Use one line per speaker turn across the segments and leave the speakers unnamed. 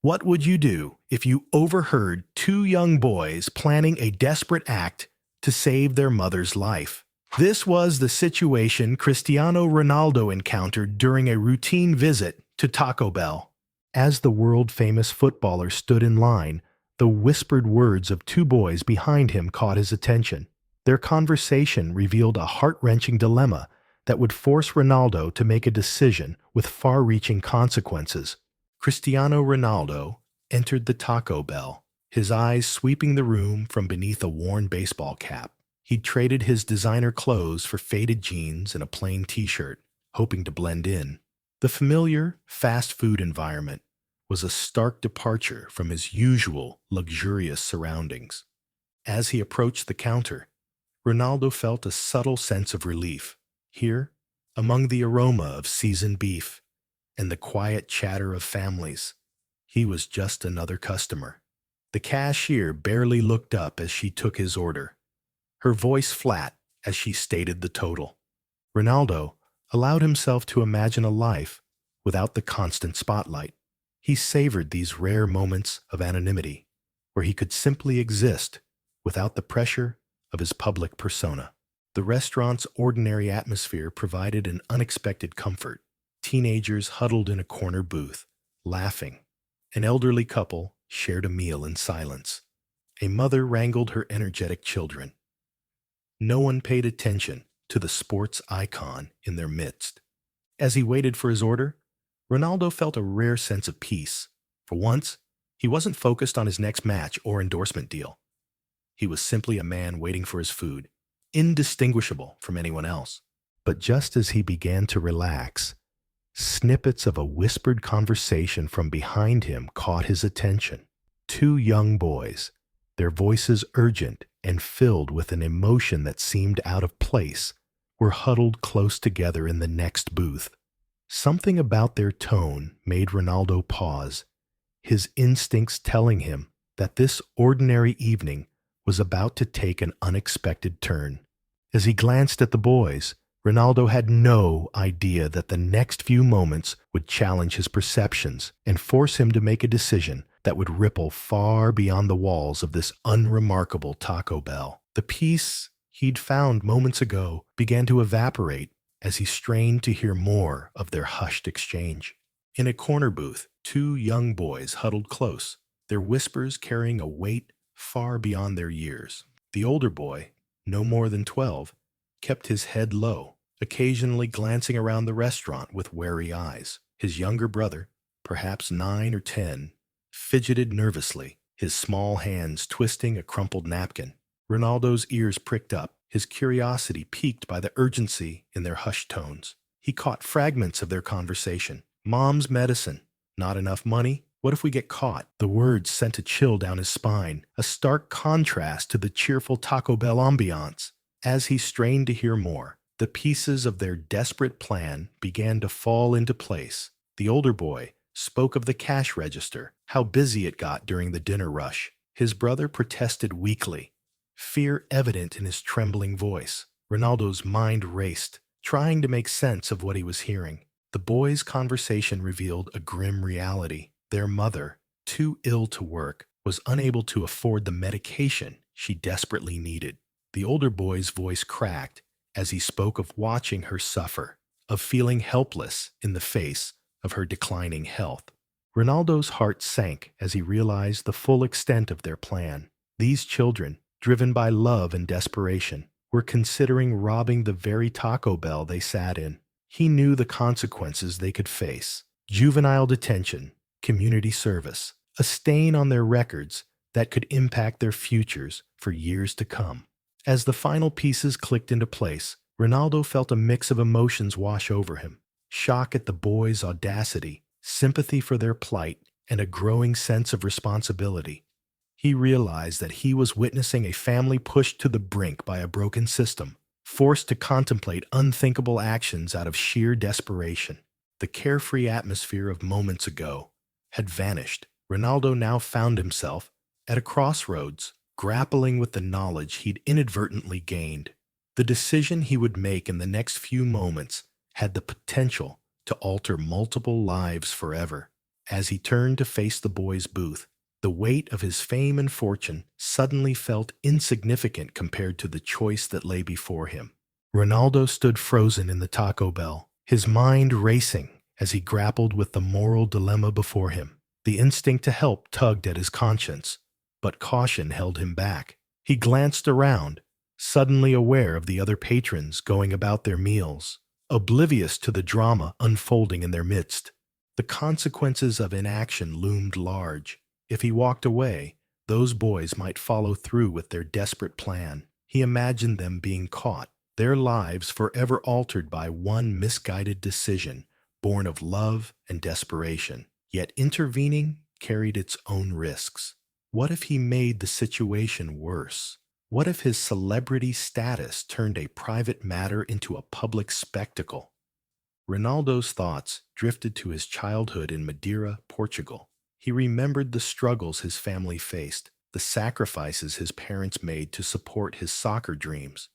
What would you do if you overheard two young boys planning a desperate act to save their mother's life? This was the situation Cristiano Ronaldo encountered during a routine visit to Taco Bell. As the world-famous footballer stood in line, the whispered words of two boys behind him caught his attention. Their conversation revealed a heart-wrenching dilemma that would force Ronaldo to make a decision with far-reaching consequences. Cristiano Ronaldo entered the Taco Bell, his eyes sweeping the room from beneath a worn baseball cap. He'd traded his designer clothes for faded jeans and a plain t-shirt, hoping to blend in. The familiar, fast food environment was a stark departure from his usual luxurious surroundings. As he approached the counter, Ronaldo felt a subtle sense of relief. Here, among the aroma of seasoned beef and the quiet chatter of families, he was just another customer. The cashier barely looked up as she took his order, her voice flat as she stated the total. Ronaldo allowed himself to imagine a life without the constant spotlight. He savored these rare moments of anonymity, where he could simply exist without the pressure of his public persona. The restaurant's ordinary atmosphere provided an unexpected comfort. Teenagers huddled in a corner booth, laughing. An elderly couple shared a meal in silence. A mother wrangled her energetic children. No one paid attention to the sports icon in their midst. As he waited for his order, Ronaldo felt a rare sense of peace. For once, he wasn't focused on his next match or endorsement deal. He was simply a man waiting for his food, indistinguishable from anyone else. But just as he began to relax, snippets of a whispered conversation from behind him caught his attention. Two young boys, their voices urgent and filled with an emotion that seemed out of place, were huddled close together in the next booth. Something about their tone made Ronaldo pause, his instincts telling him that this ordinary evening was about to take an unexpected turn. As he glanced at the boys, Ronaldo had no idea that the next few moments would challenge his perceptions and force him to make a decision that would ripple far beyond the walls of this unremarkable Taco Bell. The peace he'd found moments ago began to evaporate as he strained to hear more of their hushed exchange. In a corner booth, two young boys huddled close, their whispers carrying a weight far beyond their years. The older boy, no more than 12, kept his head low, occasionally glancing around the restaurant with wary eyes. His younger brother, perhaps 9 or 10, fidgeted nervously, his small hands twisting a crumpled napkin. Ronaldo's ears pricked up, his curiosity piqued by the urgency in their hushed tones. He caught fragments of their conversation. Mom's medicine. Not enough money? What if we get caught? The words sent a chill down his spine, a stark contrast to the cheerful Taco Bell ambiance. As he strained to hear more, the pieces of their desperate plan began to fall into place. The older boy spoke of the cash register, how busy it got during the dinner rush. His brother protested weakly, fear evident in his trembling voice. Ronaldo's mind raced, trying to make sense of what he was hearing. The boys' conversation revealed a grim reality. Their mother, too ill to work, was unable to afford the medication she desperately needed. The older boy's voice cracked as he spoke of watching her suffer, of feeling helpless in the face of her declining health. Ronaldo's heart sank as he realized the full extent of their plan. These children, driven by love and desperation, were considering robbing the very Taco Bell they sat in. He knew the consequences they could face: juvenile detention, community service, a stain on their records that could impact their futures for years to come. As the final pieces clicked into place, Ronaldo felt a mix of emotions wash over him: shock at the boys' audacity, sympathy for their plight, and a growing sense of responsibility. He realized that he was witnessing a family pushed to the brink by a broken system, forced to contemplate unthinkable actions out of sheer desperation. The carefree atmosphere of moments ago had vanished. Ronaldo now found himself at a crossroads, grappling with the knowledge he'd inadvertently gained. The decision he would make in the next few moments had the potential to alter multiple lives forever. As he turned to face the boys' booth, the weight of his fame and fortune suddenly felt insignificant compared to the choice that lay before him. Ronaldo stood frozen in the Taco Bell, his mind racing as he grappled with the moral dilemma before him. The instinct to help tugged at his conscience, but caution held him back. He glanced around, suddenly aware of the other patrons going about their meals, oblivious to the drama unfolding in their midst. The consequences of inaction loomed large. If he walked away, those boys might follow through with their desperate plan. He imagined them being caught, their lives forever altered by one misguided decision, born of love and desperation. Yet intervening carried its own risks. What if he made the situation worse? What if his celebrity status turned a private matter into a public spectacle? Ronaldo's thoughts drifted to his childhood in Madeira, Portugal. He remembered the struggles his family faced, the sacrifices his parents made to support his soccer dreams.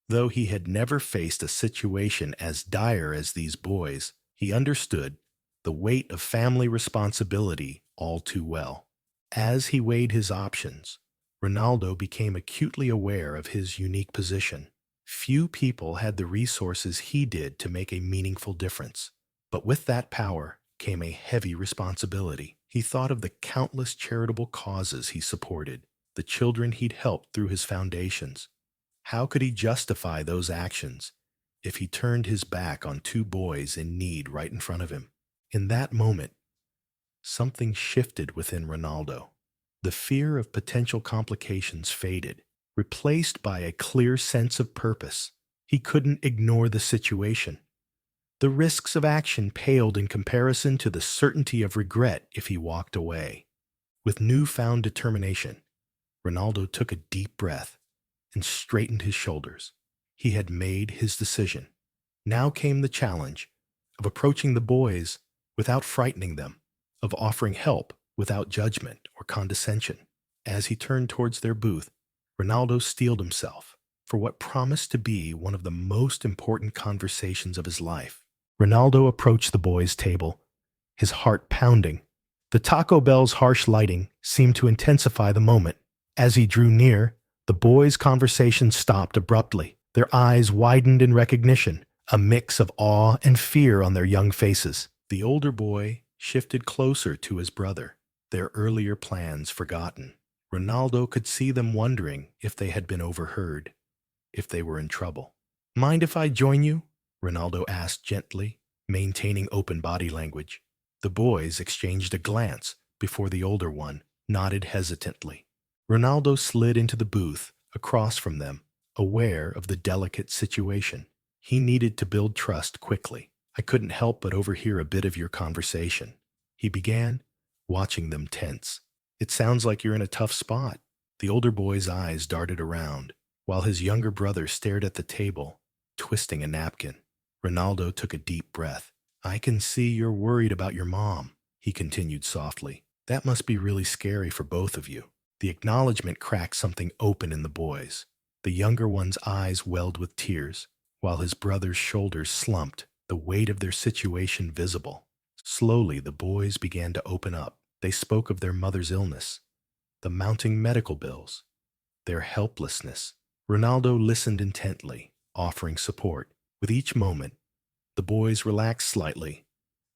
Though he had never faced a situation as dire as these boys, he understood the weight of family responsibility all too well. As he weighed his options, Ronaldo became acutely aware of his unique position. Few people had the resources he did to make a meaningful difference. But with that power came a heavy responsibility. He thought of the countless charitable causes he supported, the children he'd helped through his foundations. How could he justify those actions if he turned his back on two boys in need right in front of him? In that moment, something shifted within Ronaldo. The fear of potential complications faded, replaced by a clear sense of purpose. He couldn't ignore the situation. The risks of action paled in comparison to the certainty of regret if he walked away. With newfound determination, Ronaldo took a deep breath and straightened his shoulders. He had made his decision. Now came the challenge of approaching the boys without frightening them, of offering help without judgment or condescension. As he turned towards their booth, Ronaldo steeled himself for what promised to be one of the most important conversations of his life. Ronaldo approached the boys' table, his heart pounding. The Taco Bell's harsh lighting seemed to intensify the moment. As he drew near, the boys' conversation stopped abruptly. Their eyes widened in recognition, a mix of awe and fear on their young faces. The older boy shifted closer to his brother, their earlier plans forgotten. Ronaldo could see them wondering if they had been overheard, if they were in trouble. "Mind if I join you?" Ronaldo asked gently, maintaining open body language. The boys exchanged a glance before the older one nodded hesitantly. Ronaldo slid into the booth across from them, aware of the delicate situation. He needed to build trust quickly. "I couldn't help but overhear a bit of your conversation," he began, watching them tense. "It sounds like you're in a tough spot." The older boy's eyes darted around, while his younger brother stared at the table, twisting a napkin. Ronaldo took a deep breath. "I can see you're worried about your mom," he continued softly. "That must be really scary for both of you." The acknowledgement cracked something open in the boys. The younger one's eyes welled with tears, while his brother's shoulders slumped, the weight of their situation visible. Slowly, the boys began to open up. They spoke of their mother's illness, the mounting medical bills, their helplessness. Ronaldo listened intently, offering support. With each moment, the boys relaxed slightly,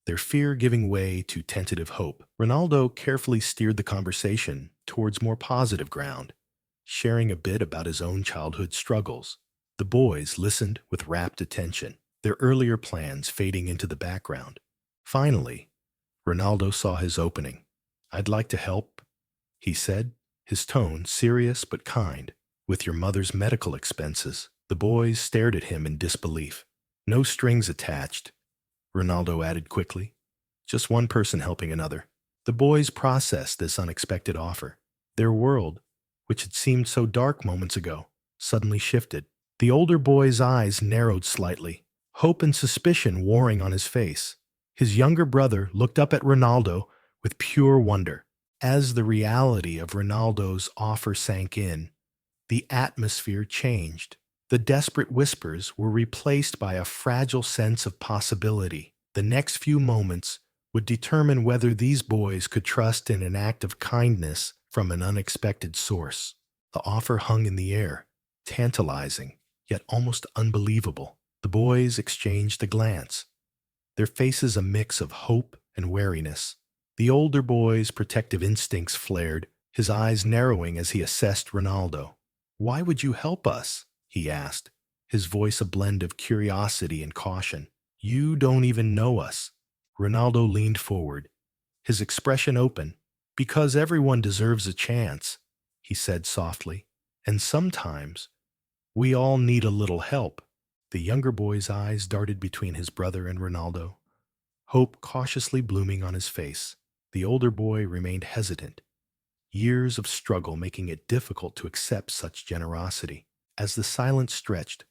their fear giving way to tentative hope. Ronaldo carefully steered the conversation towards more positive ground, sharing a bit about his own childhood struggles. The boys listened with rapt attention, their earlier plans fading into the background. Finally, Ronaldo saw his opening. "I'd like to help," he said, his tone serious but kind. "With your mother's medical expenses." The boys stared at him in disbelief. "No strings attached," Ronaldo added quickly. "Just one person helping another." The boys processed this unexpected offer. Their world, which had seemed so dark moments ago, suddenly shifted. The older boy's eyes narrowed slightly, hope and suspicion warring on his face. His younger brother looked up at Ronaldo with pure wonder. As the reality of Ronaldo's offer sank in, the atmosphere changed. The desperate whispers were replaced by a fragile sense of possibility. The next few moments would determine whether these boys could trust in an act of kindness from an unexpected source. The offer hung in the air, tantalizing, yet almost unbelievable. The boys exchanged a glance, their faces a mix of hope and wariness. The older boy's protective instincts flared, his eyes narrowing as he assessed Ronaldo. "Why would you help us?" he asked, his voice a blend of curiosity and caution. "You don't even know us." Ronaldo leaned forward, his expression open. "Because everyone deserves a chance," he said softly. "And sometimes we all need a little help." The younger boy's eyes darted between his brother and Ronaldo, hope cautiously blooming on his face. The older boy remained hesitant, years of struggle making it difficult to accept such generosity. As the silence stretched,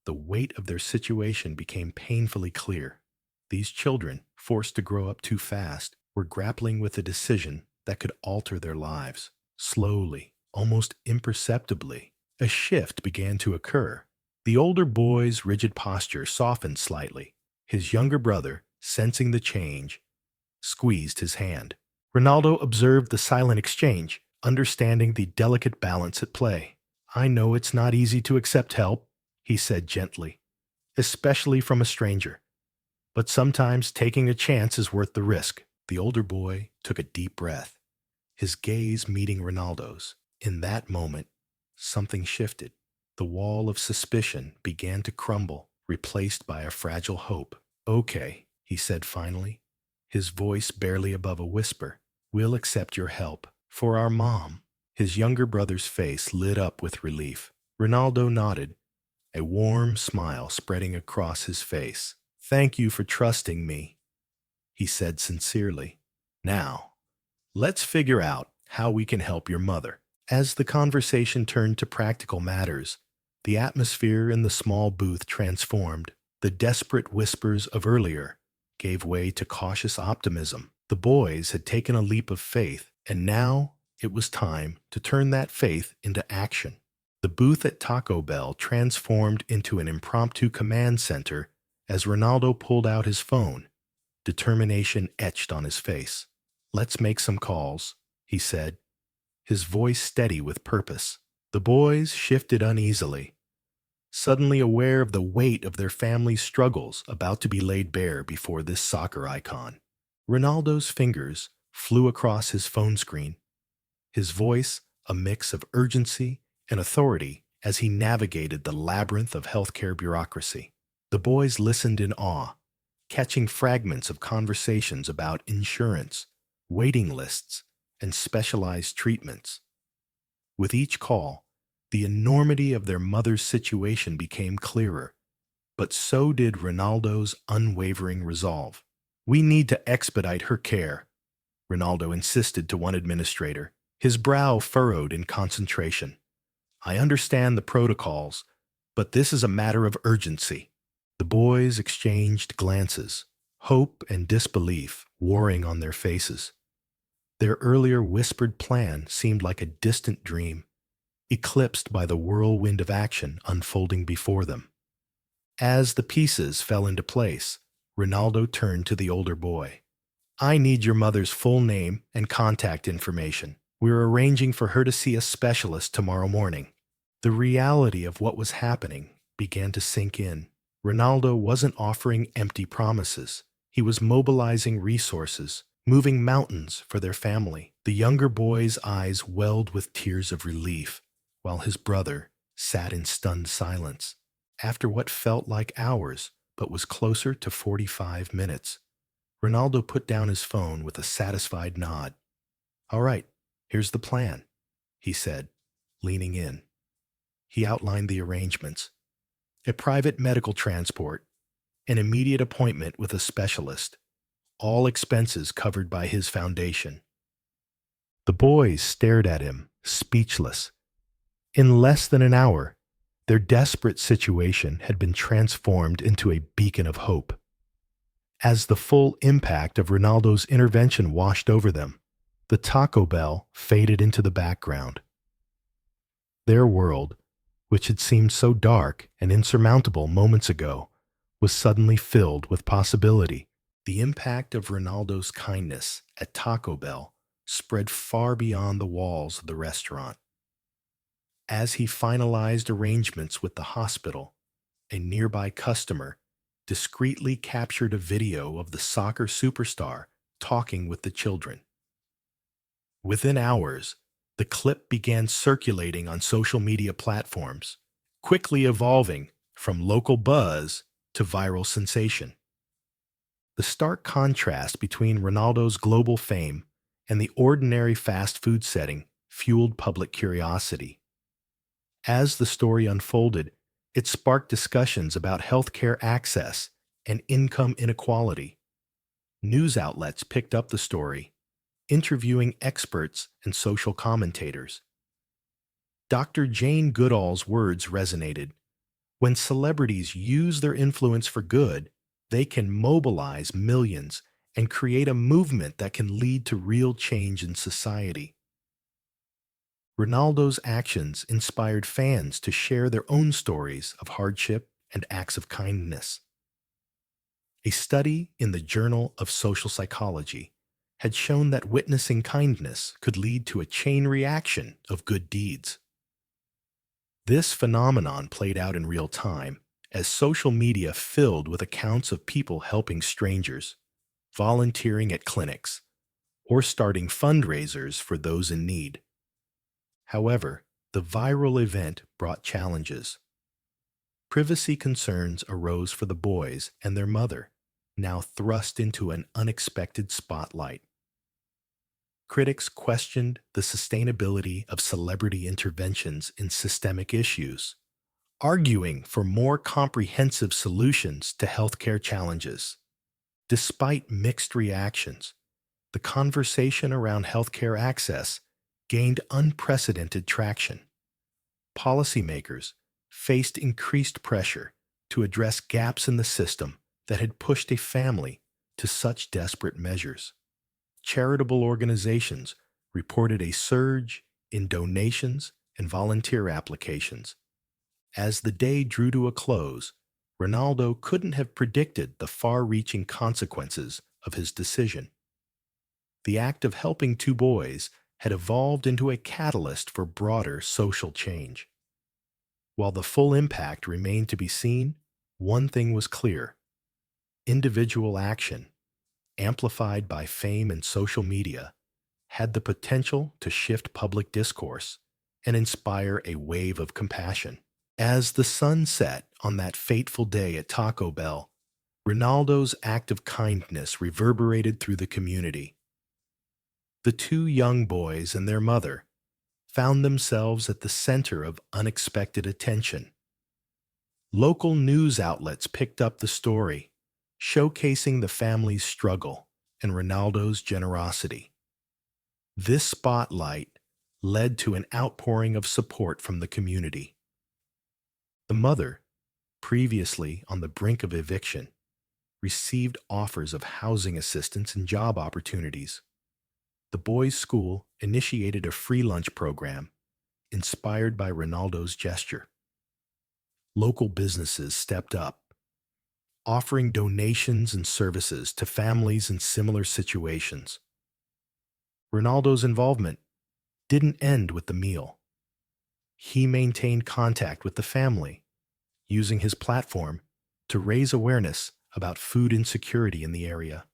the weight of their situation became painfully clear. These children, forced to grow up too fast, were grappling with a decision that could alter their lives. Slowly, almost imperceptibly, a shift began to occur. The older boy's rigid posture softened slightly. His younger brother, sensing the change, squeezed his hand. Ronaldo observed the silent exchange, understanding the delicate balance at play. "I know it's not easy to accept help," he said gently, "especially from a stranger. But sometimes taking a chance is worth the risk." The older boy took a deep breath, his gaze meeting Ronaldo's. In that moment, something shifted. The wall of suspicion began to crumble, replaced by a fragile hope. "Okay," he said finally, his voice barely above a whisper. "We'll accept your help. For our mom." His younger brother's face lit up with relief. Ronaldo nodded, a warm smile spreading across his face. "Thank you for trusting me," he said sincerely. "Now, let's figure out how we can help your mother." As the conversation turned to practical matters, the atmosphere in the small booth transformed. The desperate whispers of earlier gave way to cautious optimism. The boys had taken a leap of faith, and now it was time to turn that faith into action. The booth at Taco Bell transformed into an impromptu command center as Ronaldo pulled out his phone, determination etched on his face. "Let's make some calls," he said, his voice steady with purpose. The boys shifted uneasily, suddenly aware of the weight of their family's struggles about to be laid bare before this soccer icon. Ronaldo's fingers flew across his phone screen, his voice a mix of urgency and authority as he navigated the labyrinth of healthcare bureaucracy. The boys listened in awe, catching fragments of conversations about insurance, waiting lists, and specialized treatments. With each call, the enormity of their mother's situation became clearer, but so did Ronaldo's unwavering resolve. "We need to expedite her care," Ronaldo insisted to one administrator, his brow furrowed in concentration. "I understand the protocols, but this is a matter of urgency." The boys exchanged glances, hope and disbelief warring on their faces. Their earlier whispered plan seemed like a distant dream, eclipsed by the whirlwind of action unfolding before them. As the pieces fell into place, Ronaldo turned to the older boy. "I need your mother's full name and contact information. We're arranging for her to see a specialist tomorrow morning." The reality of what was happening began to sink in. Ronaldo wasn't offering empty promises. He was mobilizing resources, moving mountains for their family. The younger boy's eyes welled with tears of relief, while his brother sat in stunned silence. After what felt like hours, but was closer to 45 minutes, Ronaldo put down his phone with a satisfied nod. "All right, here's the plan," he said, leaning in. He outlined the arrangements: a private medical transport, an immediate appointment with a specialist, all expenses covered by his foundation. The boys stared at him, speechless. In less than an hour, their desperate situation had been transformed into a beacon of hope. As the full impact of Ronaldo's intervention washed over them, the Taco Bell faded into the background. Their world, which had seemed so dark and insurmountable moments ago, was suddenly filled with possibility. The impact of Ronaldo's kindness at Taco Bell spread far beyond the walls of the restaurant. As he finalized arrangements with the hospital, a nearby customer discreetly captured a video of the soccer superstar talking with the children. Within hours, the clip began circulating on social media platforms, quickly evolving from local buzz to viral sensation. The stark contrast between Ronaldo's global fame and the ordinary fast food setting fueled public curiosity. As the story unfolded, it sparked discussions about healthcare access and income inequality. News outlets picked up the story, interviewing experts and social commentators. Dr. Jane Goodall's words resonated. When celebrities use their influence for good, they can mobilize millions and create a movement that can lead to real change in society. Ronaldo's actions inspired fans to share their own stories of hardship and acts of kindness. A study in the Journal of Social Psychology had shown that witnessing kindness could lead to a chain reaction of good deeds. This phenomenon played out in real time as social media filled with accounts of people helping strangers, volunteering at clinics, or starting fundraisers for those in need. However, the viral event brought challenges. Privacy concerns arose for the boys and their mother, now thrust into an unexpected spotlight. Critics questioned the sustainability of celebrity interventions in systemic issues, arguing for more comprehensive solutions to healthcare challenges. Despite mixed reactions, the conversation around healthcare access gained unprecedented traction. Policymakers faced increased pressure to address gaps in the system that had pushed a family to such desperate measures. Charitable organizations reported a surge in donations and volunteer applications. As the day drew to a close, Ronaldo couldn't have predicted the far-reaching consequences of his decision. The act of helping two boys had evolved into a catalyst for broader social change. While the full impact remained to be seen, one thing was clear: individual action, amplified by fame and social media, had the potential to shift public discourse and inspire a wave of compassion. As the sun set on that fateful day at Taco Bell, Ronaldo's act of kindness reverberated through the community. The two young boys and their mother found themselves at the center of unexpected attention. Local news outlets picked up the story, showcasing the family's struggle and Ronaldo's generosity. This spotlight led to an outpouring of support from the community. The mother, previously on the brink of eviction, received offers of housing assistance and job opportunities. The boys' school initiated a free lunch program inspired by Ronaldo's gesture. Local businesses stepped up, offering donations and services to families in similar situations. Ronaldo's involvement didn't end with the meal. He maintained contact with the family, using his platform to raise awareness about food insecurity in the area.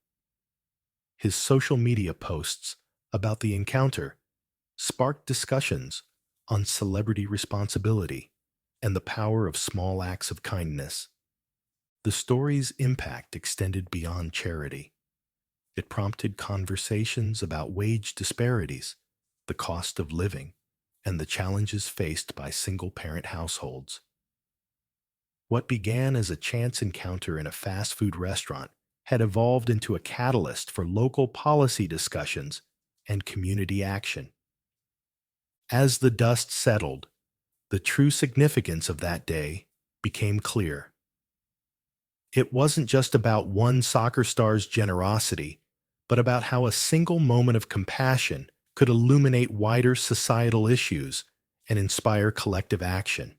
His social media posts about the encounter sparked discussions on celebrity responsibility and the power of small acts of kindness. The story's impact extended beyond charity. It prompted conversations about wage disparities, the cost of living, and the challenges faced by single-parent households. What began as a chance encounter in a fast food restaurant had evolved into a catalyst for local policy discussions and community action. As the dust settled, the true significance of that day became clear. It wasn't just about one soccer star's generosity, but about how a single moment of compassion could illuminate wider societal issues and inspire collective action.